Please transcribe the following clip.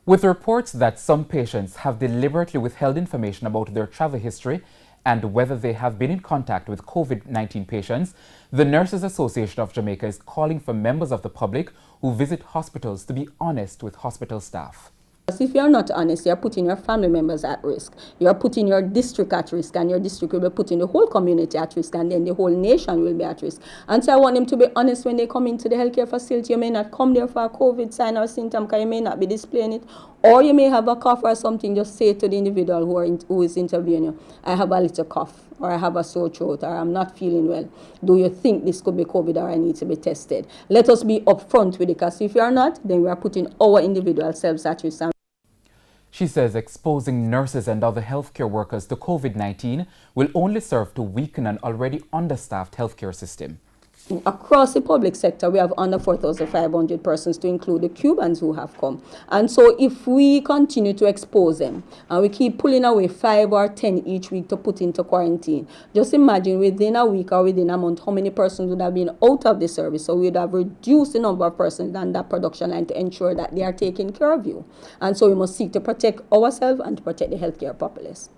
With reports that some patients have deliberately withheld information about their travel history and whether they have been in contact with COVID-19 patients, the Nurses Association of Jamaica is calling for members of the public who visit hospitals to be honest with hospital staff. If you're not honest, you're putting your family members at risk. You're putting your district at risk, and your district will be putting the whole community at risk, and then the whole nation will be at risk. And so I want them to be honest when they come into the healthcare facility. You may not come there for a COVID sign or symptom because you may not be displaying it, or you may have a cough or something. Just say to the individual who is interviewing you, I have a little cough, or I have a sore throat, or I'm not feeling well. Do you think this could be COVID, or I need to be tested? Let us be upfront with it, because if you're not, then we are putting our individual selves at risk. She says exposing nurses and other healthcare workers to COVID-19 will only serve to weaken an already understaffed healthcare system. Across the public sector, we have under 4,500 persons, to include the Cubans who have come. And so if we continue to expose them and we keep pulling away 5 or 10 each week to put into quarantine, just imagine within a week or within a month how many persons would have been out of the service. So we would have reduced the number of persons on that production line to ensure that they are taking care of you. And so we must seek to protect ourselves and to protect the healthcare populace.